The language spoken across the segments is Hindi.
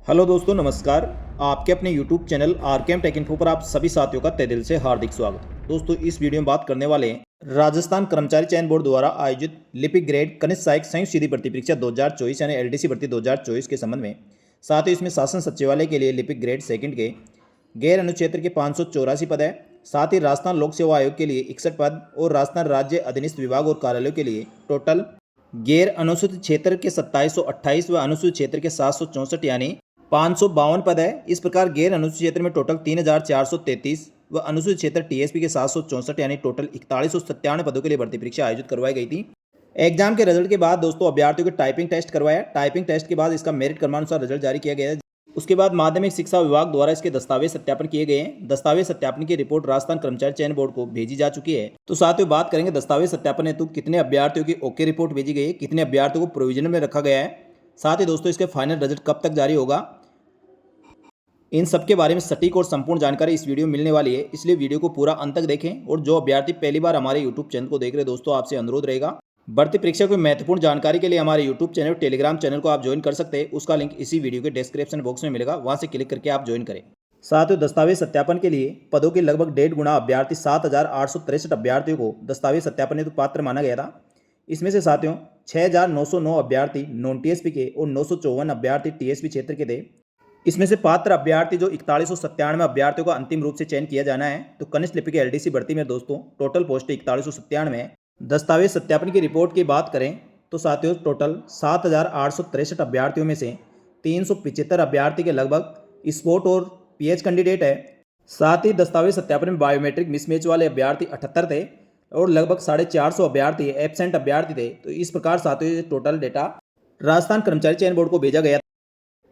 हेलो दोस्तों, नमस्कार। आपके अपने YouTube channel RKM take info पर आप सभी साथियों का तहे दिल से हार्दिक स्वागत। दोस्तों, इस वीडियो में बात करने वाले हैं राजस्थान कर्मचारी चयन बोर्ड द्वारा आयोजित लिपिक ग्रेड कनिष्ठ सहायक संयुक्त सीधी भर्ती परीक्षा 2024 यानी एलडीसी भर्ती 2024 के संबंध में। साथ ही इसमें शासन सचिवालय के लिए लिपिक ग्रेड सेकंड के गैर अनुक्षेत्र के 584 पद है। साथ ही राजस्थान लोक सेवा आयोग के लिए 61 पद और राजस्थान राज्य अधीनस्थ विभाग और कार्यालयों के लिए टोटल गैर अनुसूचित क्षेत्र के 2728 व अनुसूचित क्षेत्र के 764 यानी 552 पद है। इस प्रकार गैर अनुसूचित क्षेत्र में टोटल 3433 व अनुसूचित क्षेत्र टीएसपी के 764 यानी टोटल 4197 पदों के लिए भर्ती परीक्षा आयोजित करवाई गई थी। एग्जाम के रिजल्ट के बाद दोस्तों अभ्यर्थियों को टाइपिंग टेस्ट करवाया। टाइपिंग टेस्ट के बाद इसका मेरिट क्रमानुसार रिजल्ट जारी किया गया है। उसके बाद माध्यमिक शिक्षा विभाग द्वारा इसके दस्तावेज सत्यापन किए गए हैं। दस्तावेज सत्यापन की रिपोर्ट राजस्थान कर्मचारी चयन बोर्ड को भेजी जा चुकी है। तो साथियों, बात करेंगे दस्तावेज सत्यापन हेतु कितने अभ्यर्थियों की ओके रिपोर्ट भेजी गई है, कितने अभ्यर्थियों को प्रोविजन में रखा गया है, साथ ही दोस्तों इसके फाइनल रिजल्ट कब तक जारी होगा, इन सब के बारे में सटीक और संपूर्ण जानकारी इस वीडियो में मिलने वाली है। इसलिए वीडियो को पूरा अंत तक देखें। और जो अभ्यर्थी पहली बार हमारे यूट्यूब चैनल को देख रहे हैं दोस्तों, आपसे अनुरोध रहेगा, भर्ती परीक्षा की महत्वपूर्ण जानकारी के लिए हमारे यूट्यूब चैनल टेलीग्राम चैनल को आप ज्वाइन कर सकते हैं। उसका लिंक इसी वीडियो के डिस्क्रिप्शन बॉक्स में मिलेगा, वहां से क्लिक करके आप ज्वाइन करें। साथ ही दस्तावेज सत्यापन के लिए पदों के लगभग 1.5 गुना अभ्यर्थी 7863 अभ्यर्थियों को दस्तावेज सत्यापन हेतु पात्र माना गया था। इसमें से साथियों 6909 अभ्यर्थी नॉन टीएसपी के और 954 अभ्यर्थी टीएसपी क्षेत्र के थे। इसमें से पात्र अभ्यर्थी जो 4197 अभ्यर्थियों का अंतिम रूप से चयन किया जाना है। तो कनिष्ठ लिपिक एलडीसी भर्ती में दोस्तों टोटल पोस्ट 4197 है। दस्तावेज सत्यापन की रिपोर्ट की बात करें तो साथियों टोटल 7863 अभ्यर्थियों में से 375 अभ्यर्थी के लगभग स्पोर्ट और पीएच कैंडिडेट है। साथ ही दस्तावेज सत्यापन में बायोमेट्रिक मिसमैच वाले अभ्यर्थी 78 थे और लगभग 450 अभ्यर्थी एब्सेंट अभ्यर्थी थे। तो इस प्रकार साथियों टोटल डेटा राजस्थान कर्मचारी चयन बोर्ड को भेजा गया।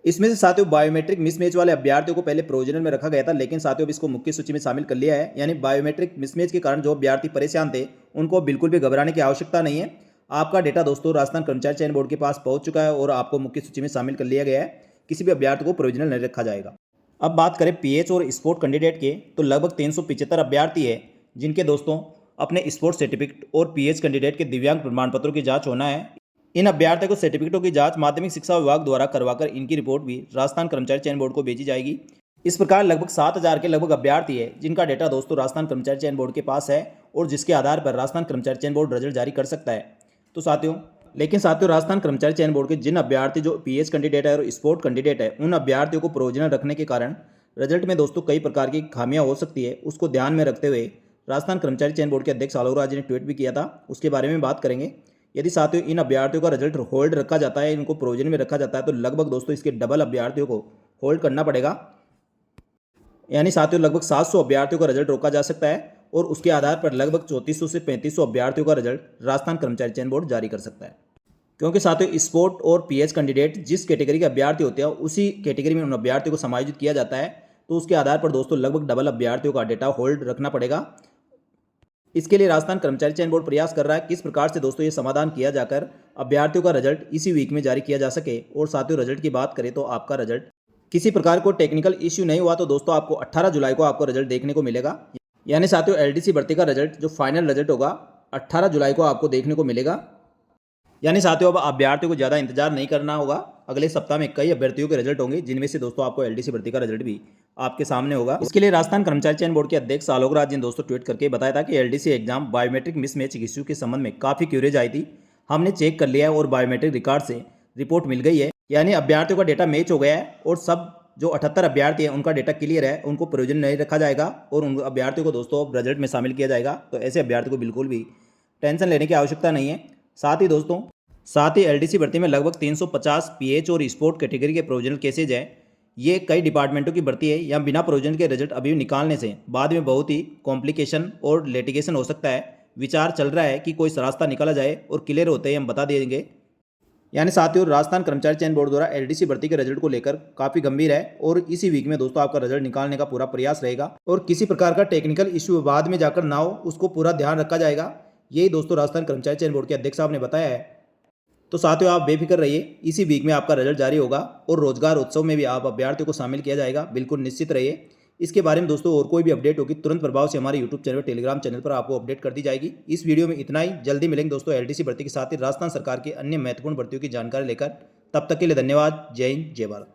इसमें से साथियों बायोमेट्रिक मिसमैच वाले अभ्यर्थियों को पहले प्रोविजनल में रखा गया था, लेकिन साथियों अब इसको मुख्य सूची में शामिल कर लिया है। यानी बायोमेट्रिक मिसमैच के कारण जो अभ्यर्थी परेशान थे उनको बिल्कुल भी घबराने की आवश्यकता नहीं है। आपका डेटा दोस्तों राजस्थान कर्मचारी चयन बोर्ड के पास पहुंच चुका है और आपको मुख्य सूची में शामिल कर लिया गया है। किसी भी अभ्यर्थी को प्रोविजनल नहीं रखा जाएगा। अब बात करें पीएच और स्पोर्ट कैंडिडेट के, तो लगभग 375 अभ्यर्थी है जिनके दोस्तों अपने स्पोर्ट्स सर्टिफिकेट और पीएच कैंडिडेट के दिव्यांग प्रमाण पत्रों की जाँच होना है। इन अभ्यर्थियों को सर्टिफिकेटों की जांच माध्यमिक शिक्षा विभाग द्वारा करवाकर इनकी रिपोर्ट भी राजस्थान कर्मचारी चयन बोर्ड को भेजी जाएगी। इस प्रकार लगभग 7000 के लगभग अभ्यर्थी है जिनका डेटा दोस्तों राजस्थान कर्मचारी चयन बोर्ड के पास है और जिसके आधार पर राजस्थान कर्मचारी चयन बोर्ड रिजल्ट जारी कर सकता है। तो साथियों राजस्थान कर्मचारी चयन बोर्ड के जिन अभ्यर्थी जो पीएच कैंडिडेट है और स्पोर्ट कैंडिडेट है, उन अभ्यर्थियों को प्रोविजनल रखने के कारण रिजल्ट में दोस्तों कई प्रकार की खामियां हो सकती है। उसको ध्यान में रखते हुए राजस्थान कर्मचारी चयन बोर्ड के अध्यक्ष आलोक राज ने ट्वीट भी किया था, उसके बारे में बात करेंगे। यदि साथियों इन अभ्यर्थियों का रिजल्ट होल्ड रखा जाता है, इनको प्रोविजन में रखा जाता है, तो लगभग दोस्तों इसके डबल अभ्यर्थियों को होल्ड करना पड़ेगा। यानी साथियों लगभग 700 अभ्यर्थियों का रिजल्ट रोका जा सकता है और उसके आधार पर लगभग 3400 से 3500 अभ्यर्थियों का रिजल्ट राजस्थान कर्मचारी चयन बोर्ड जारी कर सकता है। क्योंकि साथियों स्पोर्ट और पीएच कैंडिडेट जिस कैटेगरी के अभ्यर्थी होते हैं उसी कैटेगरी में उन अभ्यर्थियों को समायोजित किया जाता है। तो उसके आधार पर दोस्तों लगभग डबल अभ्यर्थियों का डेटा होल्ड रखना पड़ेगा। इसके लिए राजस्थान कर्मचारी चयन बोर्ड प्रयास कर रहा है किस प्रकार से दोस्तों ये समाधान किया जाकर अभ्यर्थियों का रिजल्ट इसी वीक में जारी किया जा सके। और साथियों रिजल्ट की बात करें तो आपका रिजल्ट किसी प्रकार को टेक्निकल इश्यू नहीं हुआ तो दोस्तों आपको 18 जुलाई को आपको रिजल्ट देखने को मिलेगा। यानी साथियों एलडीसी भर्ती का रिजल्ट जो फाइनल रिजल्ट होगा 18 जुलाई को आपको देखने को मिलेगा। यानी साथियों अब अभ्यर्थियों को ज़्यादा इंतजार नहीं करना होगा। अगले सप्ताह में कई अभ्यर्थियों के रिजल्ट होंगे जिनमें से दोस्तों आपको एलडीसी भर्ती का रिजल्ट भी आपके सामने होगा। इसके लिए राजस्थान कर्मचारी चयन बोर्ड के अध्यक्ष आलोक राज ने दोस्तों ट्वीट करके बताया था कि LDC exam biometric mismatch issue के संबंध में काफ़ी क्यूरेज आई थी। हमने चेक कर लिया है और बायोमेट्रिक रिकॉर्ड से रिपोर्ट मिल गई है। यानी अभ्यर्थियों का डेटा मैच हो गया है और सब जो 78 अभ्यर्थी हैं उनका डेटा क्लियर है, उनको प्रोविजन नहीं रखा जाएगा और उन अभ्यर्थियों को दोस्तों रिजल्ट में शामिल किया जाएगा। तो ऐसे अभ्यर्थी को बिल्कुल भी टेंशन लेने की आवश्यकता नहीं है। साथ ही एलडीसी भर्ती में लगभग 350 पीएच और स्पोर्ट कैटेगरी के प्रोविजनल केसेज है। ये कई डिपार्टमेंटों की भर्ती है। यहाँ बिना प्रोविजन के रिजल्ट अभी निकालने से बाद में बहुत ही कॉम्प्लिकेशन और लिटिगेशन हो सकता है। विचार चल रहा है कि कोई रास्ता निकाला जाए और क्लियर होते ही हम बता देंगे। यानी साथियों राजस्थान कर्मचारी चयन बोर्ड द्वारा एलडीसी भर्ती के रिजल्ट को लेकर काफ़ी गंभीर है और इसी वीक में दोस्तों आपका रिजल्ट निकालने का पूरा प्रयास रहेगा और किसी प्रकार का टेक्निकल इश्यू बाद में जाकर ना हो उसको पूरा ध्यान रखा जाएगा। यही दोस्तों राजस्थान कर्मचारी चयन बोर्ड के अध्यक्ष साहब ने बताया है। तो साथियों आप बेफिक्र रहिए, इसी वीक में आपका रिजल्ट जारी होगा और रोजगार उत्सव में भी आप अभ्यर्थियों को शामिल किया जाएगा। बिल्कुल निश्चित रहिए। इसके बारे में दोस्तों और कोई भी अपडेट होगी तुरंत प्रभाव से हमारे यूट्यूब चैनल टेलीग्राम चैनल पर आपको अपडेट कर दी जाएगी। इस वीडियो में इतना ही। जल्दी मिलेंगे दोस्तों एलडीसी भर्ती के साथ ही राजस्थान सरकार की अन्य महत्वपूर्ण भर्तियों की जानकारी लेकर। तब तक के लिए धन्यवाद। जय हिंद, जय भारत।